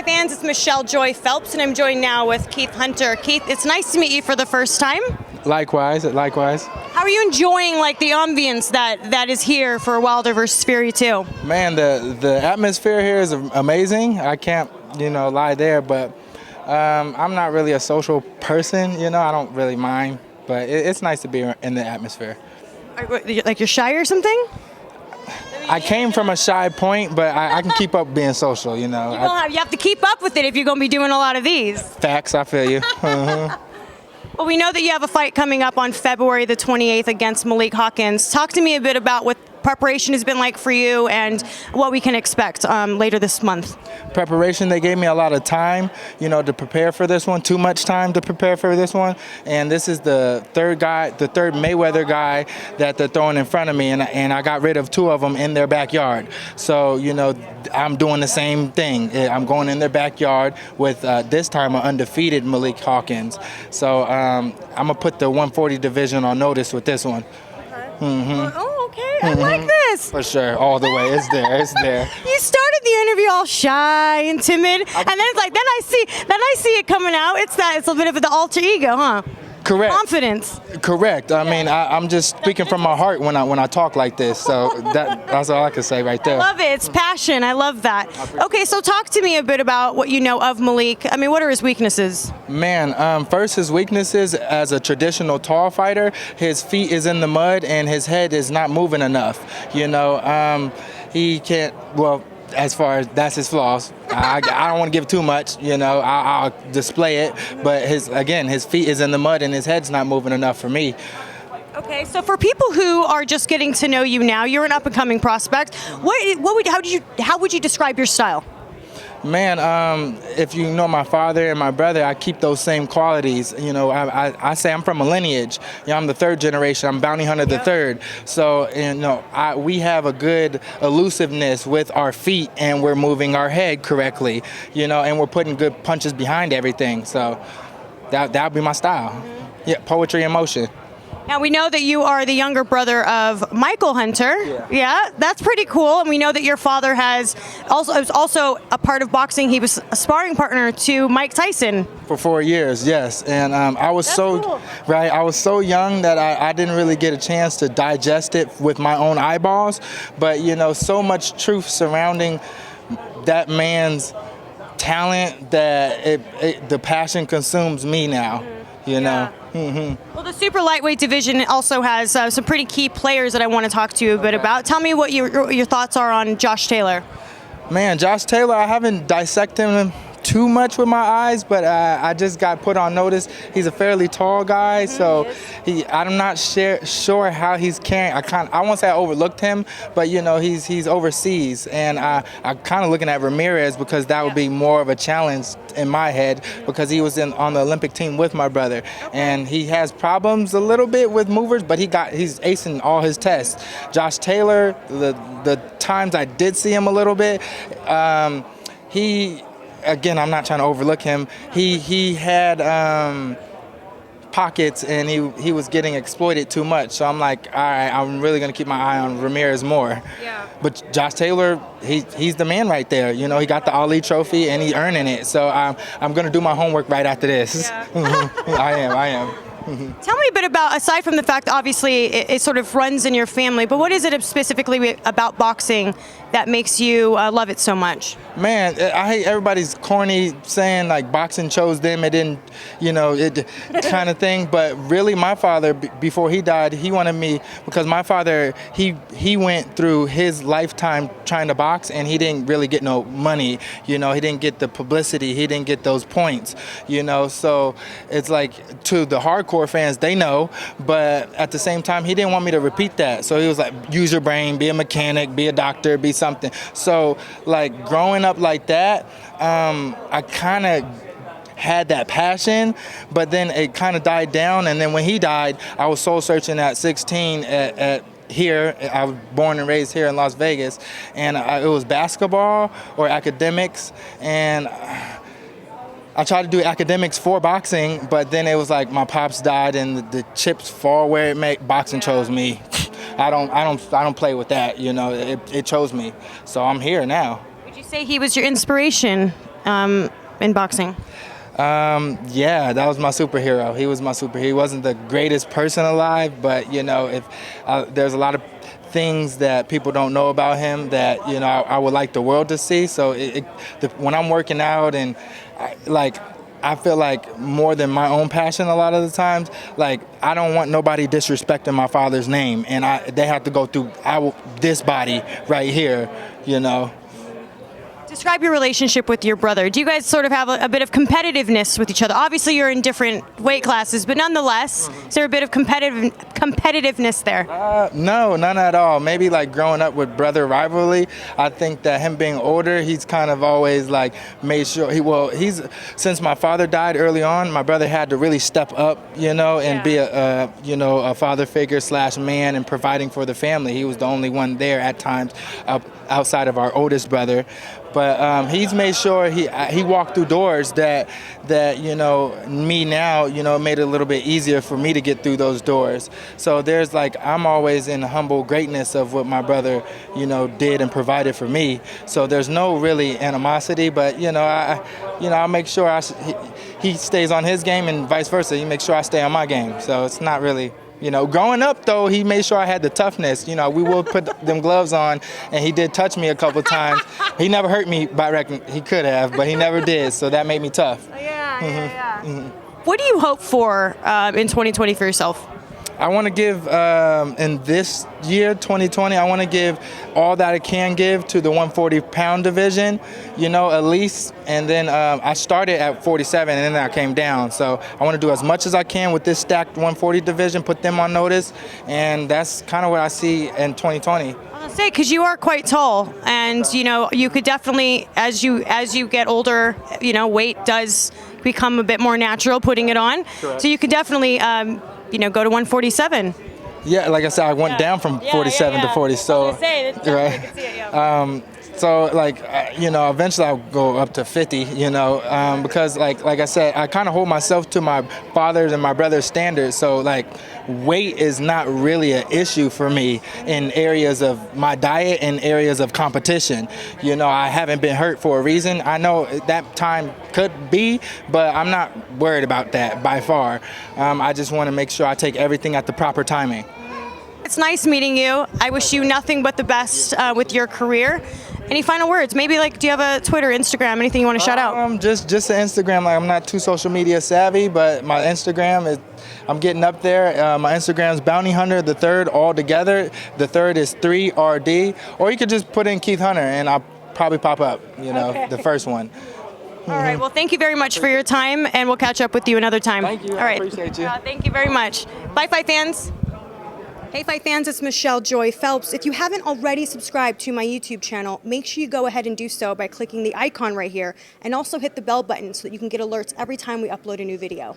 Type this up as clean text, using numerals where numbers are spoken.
Hi fans, it's Michelle Joy Phelps, and I'm joined now with Keith Hunter. Keith, it's nice to meet you for the first time. Likewise. How are you enjoying the ambience that is here for Wilder versus Fury 2? Man, the atmosphere here is amazing. I can't, lie there, but I'm not really a social person, I don't really mind, but it's nice to be in the atmosphere. You're shy or something? I came from a shy point, but I can keep up being social, You have to keep up with it if you're going to be doing a lot of these. Facts, I feel you. Well, we know that you have a fight coming up on February the 28th against Malik Hawkins. Talk to me a bit about what preparation has been like for you and what we can expect later this month. Preparation, they gave me a lot of time, to prepare for this one, too much time to prepare for this one. And this is the third Mayweather guy that they're throwing in front of me, and I got rid of two of them in their backyard. So, I'm doing the same thing. I'm going in their backyard with, this time, an undefeated Malik Hawkins. So I'm going to put the 140 division on notice with this one. Okay, I like this. For sure, all the way. It's there. You started the interview all shy and timid, and then it's like, then I see it coming out. It's a bit of the alter ego, huh? Correct. Confidence. Correct. I mean, I'm just speaking from my heart when I talk like this. So that's all I can say right there. I love it. It's passion. I love that. Okay, so talk to me a bit about what you know of Malik. I mean, what are his weaknesses? Man, first his weaknesses as a traditional tall fighter, his feet is in the mud and his head is not moving enough. He can't, well, as far as that's his flaws. I don't want to give too much, I'll display it, but his feet is in the mud and his head's not moving enough for me. Okay, so for people who are just getting to know you now, you're an up-and-coming prospect. How would you describe your style? Man, if you know my father and my brother, I keep those same qualities. I say I'm from a lineage. I'm the third generation. I'm Bounty Hunter the third. So, we have a good elusiveness with our feet, and we're moving our head correctly, and we're putting good punches behind everything. So that would be my style. Yeah, poetry in motion. Now, we know that you are the younger brother of Michael Hunter. Yeah, that's pretty cool. And we know that your father was also a part of boxing. He was a sparring partner to Mike Tyson. For 4 years, yes. And I was cool. Right, I was so young that I didn't really get a chance to digest it with my own eyeballs. But, so much truth surrounding that man's talent that the passion consumes me now, Well, the super lightweight division also has some pretty key players that I want to talk to you a bit about. Tell me what your thoughts are on Josh Taylor. Man, Josh Taylor, I haven't dissected him too much with my eyes, but I just got put on notice. He's a fairly tall guy, so I'm not sure how he's carrying. I won't say I overlooked him, but he's overseas, and I'm kind of looking at Ramirez because that would be more of a challenge in my head because he was on the Olympic team with my brother, and he has problems a little bit with movers, but he's acing all his tests. Josh Taylor, the times I did see him a little bit, Again, I'm not trying to overlook him. He had pockets, and he was getting exploited too much. So I'm like, all right, I'm really going to keep my eye on Ramirez more. Yeah. But Josh Taylor, he's the man right there. He got the Ali trophy, and he's earning it. So I'm going to do my homework right after this. Yeah. I am. Tell me a bit about, aside from the fact that obviously it sort of runs in your family, but what is it specifically about boxing that makes you love it so much? Man, I hate everybody's corny saying like boxing chose them, it didn't, it kind of thing. But really, my father, before he died, he wanted me, because my father, he went through his lifetime trying to box, and he didn't really get no money. He didn't get the publicity, he didn't get those points. So it's like, to the hardcore fans, they know, but at the same time, he didn't want me to repeat that. So he was like, use your brain, be a mechanic, be a doctor, be something. So like growing up like that, I kind of had that passion, but then it kind of died down. And then when he died, I was soul searching at 16 at here. I was born and raised here in Las Vegas, and it was basketball or academics, and I tried to do academics for boxing, but then it was like my pops died and the chips fall where it may. Boxing chose me. I don't play with that. It chose me. So I'm here now. Would you say he was your inspiration in boxing? Yeah, that was my superhero. He was my superhero. He wasn't the greatest person alive, but you know, if there's a lot of things that people don't know about him that you know I would like the world to see. So when I'm working out and I feel like more than my own passion a lot of the times, like I don't want nobody disrespecting my father's name, and they have to go through this body right here, you know. Describe your relationship with your brother. Do you guys sort of have a bit of competitiveness with each other? Obviously, you're in different weight classes, but nonetheless, is there a bit of competitiveness there? No, none at all. Maybe like growing up with brother rivalry. I think that him being older, he's kind of always like made sure he's since my father died early on, my brother had to really step up, you know, and be a father figure / man and providing for the family. He was the only one there at times outside of our oldest brother. But he's made sure he walked through doors that you know me now, you know, made it a little bit easier for me to get through those doors. So there's like I'm always in humble greatness of what my brother, you know, did and provided for me. So there's no really animosity, but you know I'll make sure he stays on his game and vice versa. He makes sure I stay on my game. So it's not really. You know, growing up though, he made sure I had the toughness. You know, we would put them gloves on, and he did touch me a couple times. He never hurt me by reckon. He could have, but he never did. So that made me tough. Yeah. What do you hope for in 2020 for yourself? I want to give, in this year, 2020, I want to give all that I can give to the 140-pound division, you know, at least. And then I started at 47, and then I came down. So I want to do as much as I can with this stacked 140 division, put them on notice, and that's kind of what I see in 2020. Say, because you are quite tall, and you know you could definitely, as you get older, you know, weight does become a bit more natural putting it on. Correct. So you could definitely, go to 147. Yeah, like I said, I went down from 47 to 40. So right. So eventually I'll go up to 50, you know, because like I said, I kind of hold myself to my father's and my brother's standards. So like weight is not really an issue for me in areas of my diet and areas of competition. You know, I haven't been hurt for a reason. I know that time could be, but I'm not worried about that by far. I just want to make sure I take everything at the proper timing. It's nice meeting you. I wish you nothing but the best with your career. Any final words? Maybe do you have a Twitter, Instagram, anything you want to shout out? Just the Instagram. Like I'm not too social media savvy, but my Instagram is, I'm getting up there. My Instagram is Bounty Hunter the Third all together. The third is 3RD, or you could just put in Keith Hunter and I'll probably pop up. You know, okay. The first one. All right. Well, thank you very much for your time, and we'll catch up with you another time. Thank you. All right. I appreciate you. Thank you very much. Bye, Fight fans. Hey Fight fans, it's Michelle Joy Phelps. If you haven't already subscribed to my YouTube channel, make sure you go ahead and do so by clicking the icon right here, and also hit the bell button so that you can get alerts every time we upload a new video.